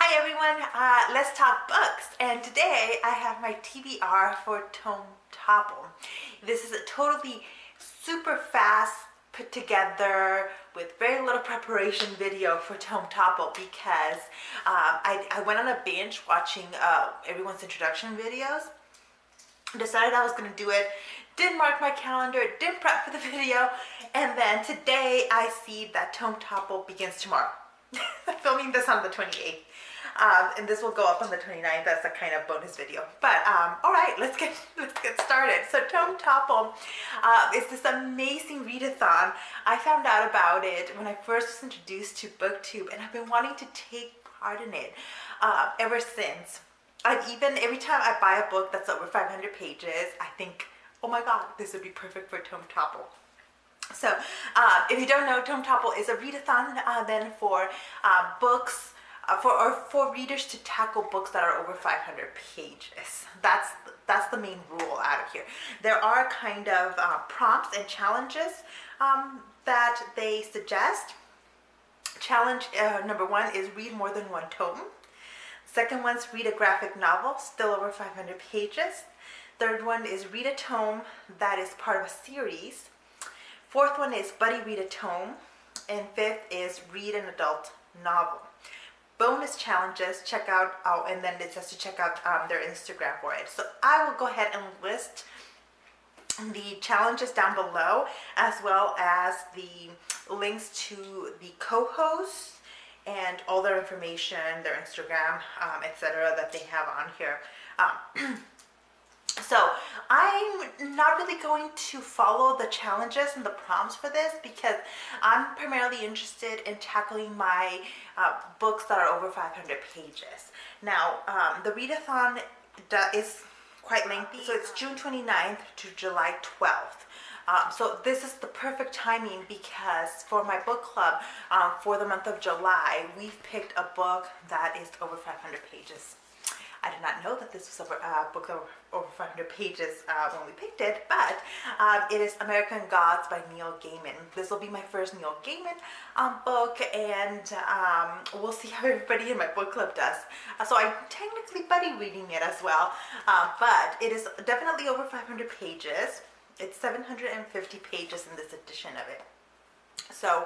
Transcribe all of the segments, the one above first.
Hi everyone, let's talk books, and today I have my TBR for Tome Topple. This is a totally super fast put together with very little preparation video for Tome Topple because I went on a binge watching everyone's introduction videos, decided I was going to do it, didn't mark my calendar, didn't prep for the video, and then today I see that Tome Topple begins tomorrow. I'm filming this on the 28th. And this will go up on the 29th. That's a kind of bonus video. But all right, let's get started. So Tome Topple is this amazing readathon. I found out about it when I first was introduced to BookTube, and I've been wanting to take part in it ever since. Every time I buy a book that's over 500 pages, I think, oh my God, this would be perfect for Tome Topple. So if you don't know, Tome Topple is a readathon then for books, for readers to tackle books that are over 500 pages. That's the main rule out of here. There are kind of prompts and challenges that they suggest. Challenge number one is read more than one tome. Second one's read a graphic novel, still over 500 pages. Third one is read a tome that is part of a series. Fourth one is buddy read a tome. And fifth is read an adult novel. Bonus challenges, check out, and then it says to check out their Instagram for it. So I will go ahead and list the challenges down below, as well as the links to the co-hosts and all their information, their Instagram, etc. that they have on here. So I'm not really going to follow the challenges and the prompts for this because I'm primarily interested in tackling my books that are over 500 pages. Now, the readathon is quite lengthy, so it's June 29th to July 12th. So this is the perfect timing because for my book club for the month of July, we've picked a book that is over 500 pages. I did not know that this was a book over 500 pages when we picked it, but it is American Gods by Neil Gaiman. This will be my first Neil Gaiman book, and we'll see how everybody in my book club does. So I'm technically buddy reading it as well, but it is definitely over 500 pages. It's 750 pages in this edition of it. So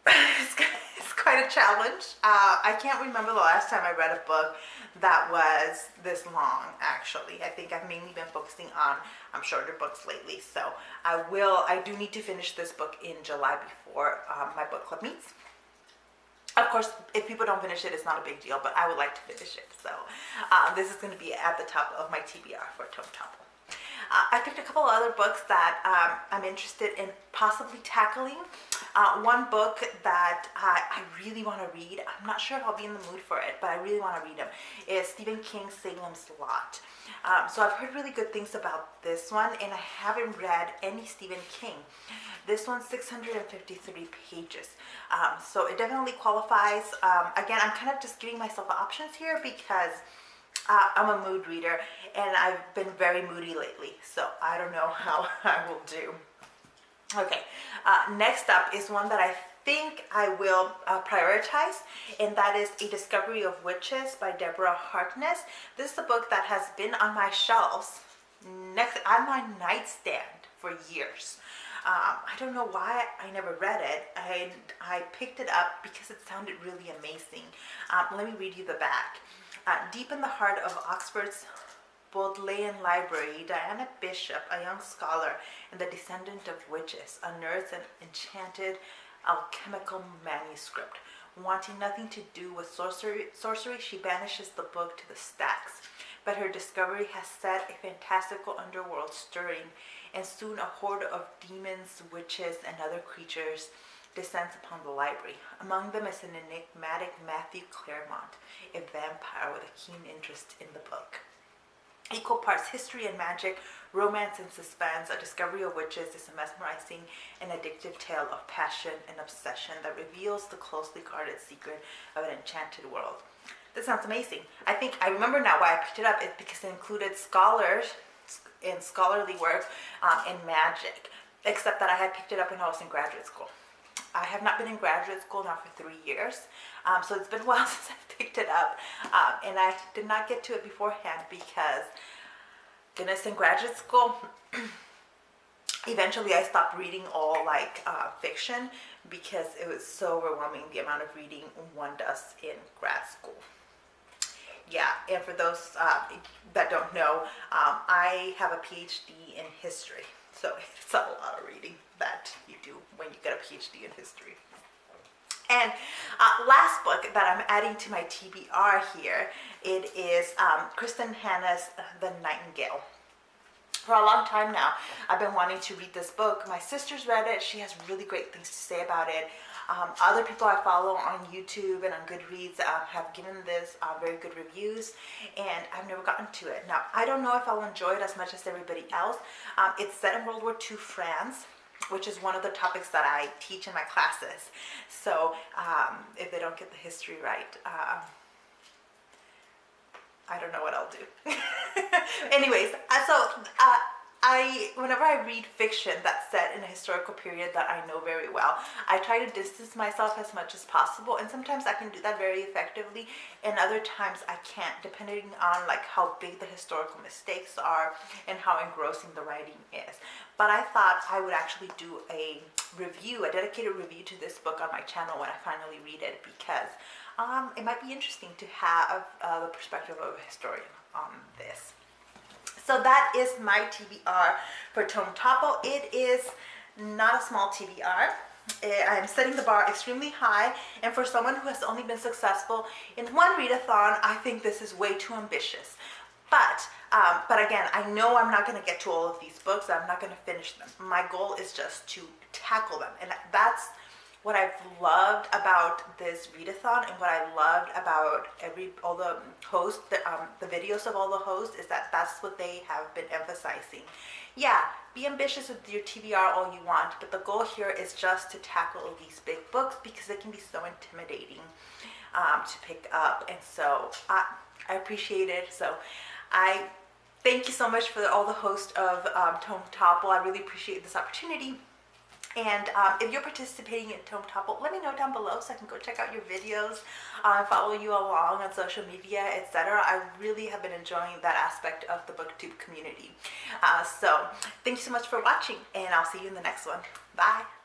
it's quite a challenge. I can't remember the last time I read a book that was this long, actually. I think I've mainly been focusing on shorter books lately. So I do need to finish this book in July before my book club meets. Of course, if people don't finish it, it's not a big deal, but I would like to finish it. So this is going to be at the top of my TBR for Tome Topple. I picked a couple of other books that I'm interested in possibly tackling. One book that I really want to read, I'm not sure if I'll be in the mood for it, but I really want to read them, is Stephen King's Salem's Lot. So I've heard really good things about this one, and I haven't read any Stephen King. This one's 653 pages. So it definitely qualifies. Again, I'm kind of just giving myself options here because I'm a mood reader, and I've been very moody lately, so I don't know how I will do. Okay, next up is one that I think I will prioritize, and that is A Discovery of Witches by Deborah Harkness. This is a book that has been on my shelves, on my nightstand for years. I don't know why I never read it. I picked it up because it sounded really amazing. Let me read you the back. Deep in the heart of Oxford's Bodleian Library, Diana Bishop, a young scholar and the descendant of witches, unearths an enchanted alchemical manuscript. Wanting nothing to do with sorcery, she banishes the book to the stacks. But her discovery has set a fantastical underworld stirring, and soon a horde of demons, witches, and other creatures descends upon the library. Among them is an enigmatic Matthew Claremont, a vampire with a keen interest in the book. Equal parts history and magic, romance and suspense, A Discovery of Witches is a mesmerizing and addictive tale of passion and obsession that reveals the closely guarded secret of an enchanted world. This sounds amazing. I remember now why I picked it up. It's because it included scholars and scholarly work in magic, except that I had picked it up when I was in graduate school. I have not been in graduate school now for 3 years. So it's been a while since I picked it up. And I did not get to it beforehand because, goodness, in graduate school, eventually I stopped reading all like fiction because it was so overwhelming, the amount of reading one does in grad school. Yeah, and for those that don't know, I have a PhD in history. So it's a lot of reading that you do when you get a PhD in history. And last book that I'm adding to my TBR here, it is Kristen Hanna's The Nightingale. For a long time now, I've been wanting to read this book. My sister's read it. She has really great things to say about it. Other people I follow on YouTube and on Goodreads have given this very good reviews, and I've never gotten to it. Now, I don't know if I'll enjoy it as much as everybody else. It's set in World War II France, which is one of the topics that I teach in my classes. So if they don't get the history right, I don't know what I'll do. Anyways, whenever I read fiction that's set in a historical period that I know very well, I try to distance myself as much as possible, and sometimes I can do that very effectively, and other times I can't, depending on like how big the historical mistakes are and how engrossing the writing is. But I thought I would actually do a review, a dedicated review to this book on my channel when I finally read it, because it might be interesting to have the perspective of a historian on this. So that is my TBR for Tome Topple. It is not a small TBR. I am setting the bar extremely high, and for someone who has only been successful in one readathon, I think this is way too ambitious. But again, I know I'm not going to get to all of these books. I'm not going to finish them. My goal is just to tackle them, and that's what I've loved about this readathon, and what I loved about all the hosts, the videos of all the hosts, is that that's what they have been emphasizing. Yeah, be ambitious with your TBR all you want, but the goal here is just to tackle these big books because they can be so intimidating to pick up. And so I appreciate it. So I thank you so much for all the hosts of Tome Topple. I really appreciate this opportunity. And if you're participating in Tome Topple, let me know down below so I can go check out your videos, follow you along on social media, etc. I really have been enjoying that aspect of the BookTube community. So thank you so much for watching, and I'll see you in the next one. Bye.